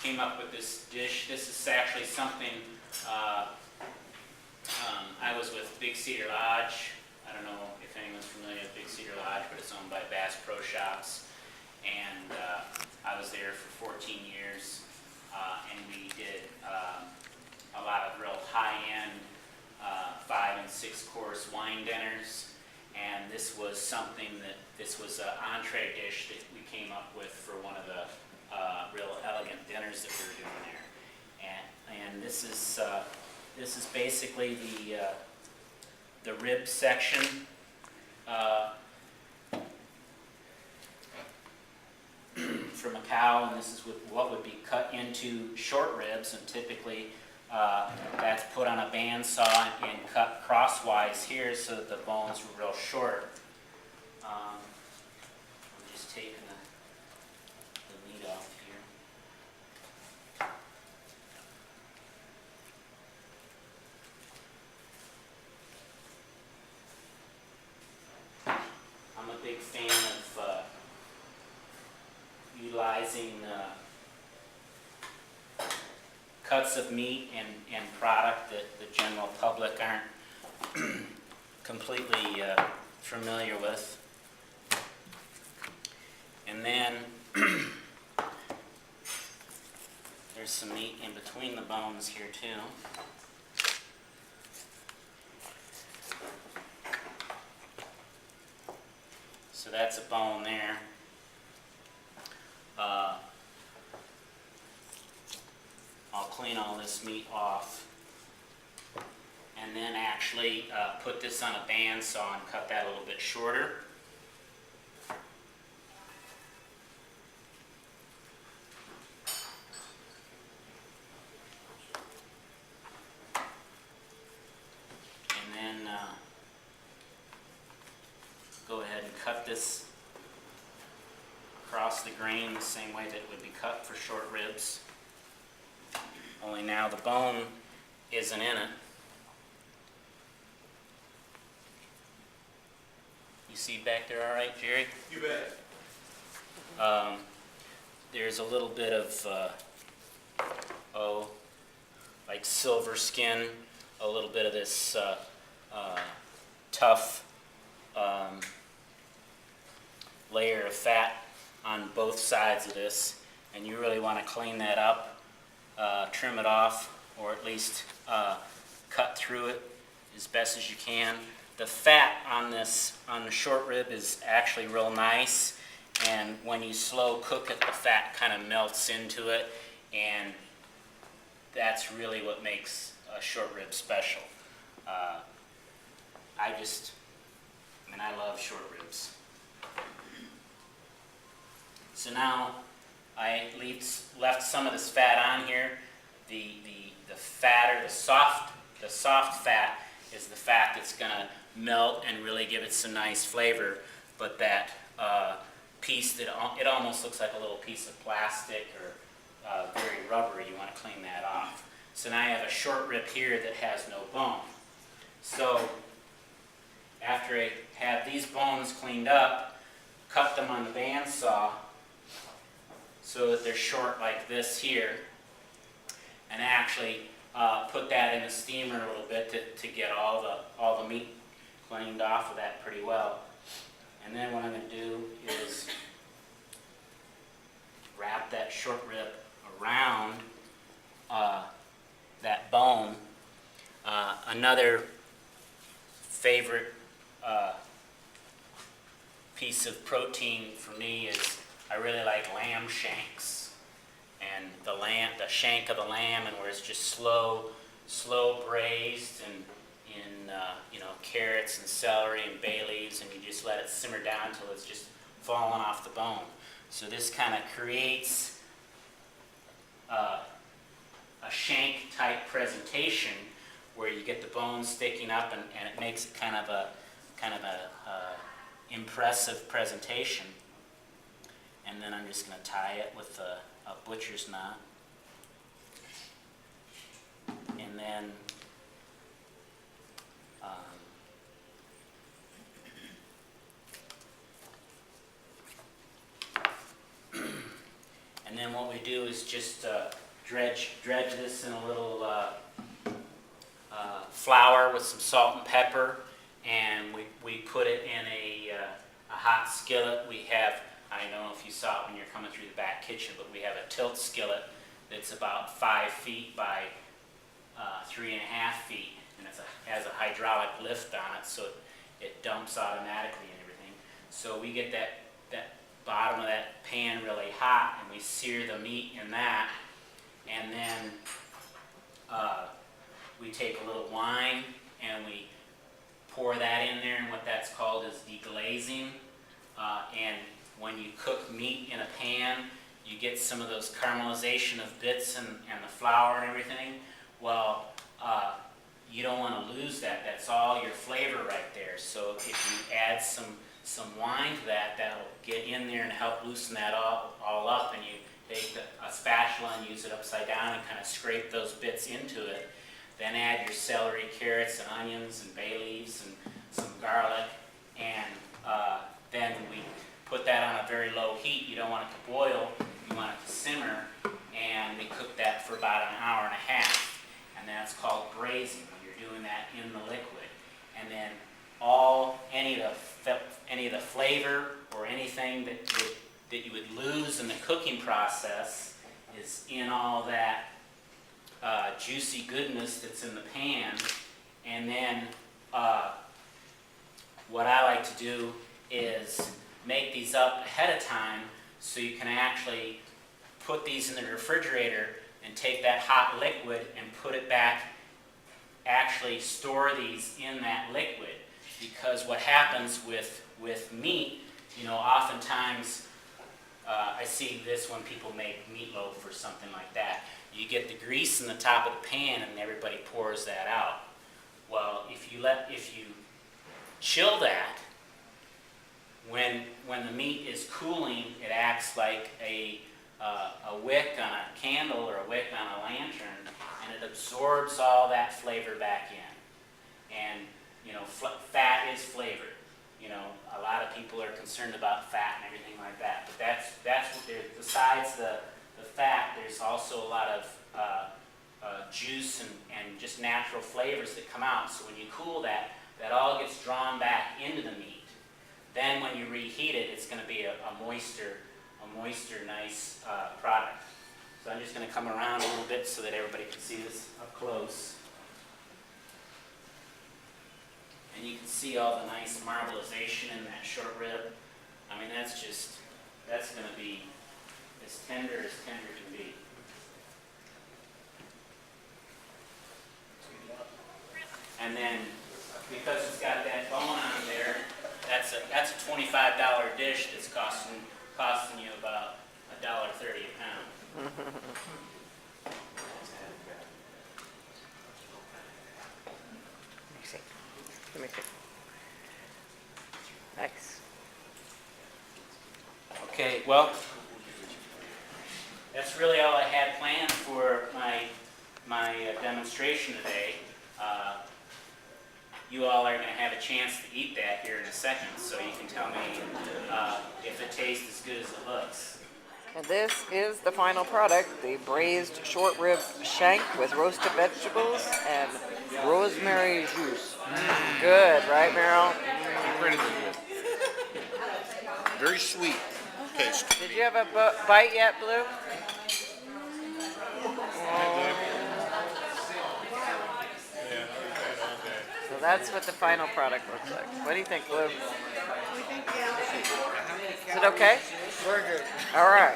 came up with this dish. This is actually something, I was with Big Cedar Lodge. I don't know if anyone's familiar with Big Cedar Lodge, but it's owned by Bass Pro Shops. And I was there for 14 years, and we did a lot of real high-end 5- and 6-course wine dinners. And this was this was an entree dish that we came up with for one of the real elegant dinners that we were doing there. And this is basically the rib section. From a cow, and this is what would be cut into short ribs, and typically that's put on a bandsaw and cut crosswise here so that the bones were real short. I'm just taking the meat off here. I'm a big fan of utilizing cuts of meat and product that the general public aren't completely familiar with. And then there's some meat in between the bones here too. So that's a bone there. I'll clean all this meat off and then actually put this on a bandsaw and cut that a little bit shorter. And then go ahead and cut this across the grain the same way that it would be cut for short ribs. Only now the bone isn't in it. You see back there all right, Jerry? You bet. There's a little bit of, like silver skin, a little bit of this tough layer of fat on both sides of this, and you really want to clean that up. Trim it off, or at least cut through it as best as you can. The fat on the short rib is actually real nice, and when you slow cook it, the fat kind of melts into it, and that's really what makes a short rib special. I love short ribs. So now I left some of this fat on here. The fat, or the soft fat is the fat that's going to melt and really give it some nice flavor. But that piece it almost looks like a little piece of plastic or very rubbery, you want to clean that off. So now I have a short rib here that has no bone. So after I have these bones cleaned up, cut them on the bandsaw so that they're short like this here, and actually put that in the steamer a little bit to get all the meat cleaned off of that pretty well. And then what I'm going to do is wrap that short rib around that bone. Another favorite piece of protein for me is I really like lamb shanks, and the shank of the lamb, and where it's just slow braised and in carrots and celery and bay leaves, and you just let it simmer down until it's just falling off the bone. So this kind of creates a shank type presentation where you get the bones sticking up, and it makes it kind of a impressive presentation. And then I'm just going to tie it with a butcher's knot. And then then what we do is just dredge this in a little flour with some salt and pepper, and we put it in a hot skillet. We have, I don't know if you saw it when you're coming through the back kitchen, but we have a tilt skillet that's about 5 feet by 3.5 feet, and has a hydraulic lift on it, so it dumps automatically and everything. So we get that bottom of that pan really hot, and we sear the meat in that, and then we take a little wine and we pour that in there, and what that's called is deglazing. And when you cook meat in a pan, you get some of those caramelization of bits and the flour and everything. Well, you don't want to lose that. That's all your flavor right there. So if you add some wine to that, that'll get in there and help loosen that all up. And you take a spatula and use it upside down and kind of scrape those bits into it. Then add your celery, carrots, and onions, and bay leaves, and some garlic. And then we put that on a very low heat. You don't want it to boil. You want it to simmer. And we cook that for about an hour and a half. And that's called braising. You're doing that in the liquid. And then any of the flavor or anything that you would lose in the cooking process is in all that juicy goodness that's in the pan. And then what I like to do is make these up ahead of time so you can actually put these in the refrigerator and take that hot liquid and put it back, actually store these in that liquid. Because what happens with meat, oftentimes I see this when people make meatloaf or something like that. You get the grease in the top of the pan and everybody pours that out. Well, if you chill that, when the meat is cooling, it acts like a wick on a candle or a wick on a lantern, and it absorbs all that flavor back in. And fat is flavored. A lot of people are concerned about fat and everything like that, but that's what there's. Besides the fat, there's also a lot of juice and just natural flavors that come out. So when you cool that all gets drawn back into the meat. Then when you reheat it, it's going to be a moister, nice product. So I'm just going to come around a little bit so that everybody can see this up close. And you can see all the nice marbleization in that short rib. I mean, that's going to be as tender can be. And then, because it's got that bone on there, that's a $25 dish that's costing you about $1.30 a pound. Let me see. Nice. Okay, well, that's really all I had planned for my demonstration today. You all are going to have a chance to eat that here in a second, so you can tell me if it tastes as good as it looks. And this is the final product, the braised short rib shank with roasted vegetables and rosemary juice. Good, right, Meryl? Incredibly good. Very sweet taste. Did you have a bite yet, Blue? So that's what the final product looks like. What do you think, Blue? Is it okay? Very good. All right.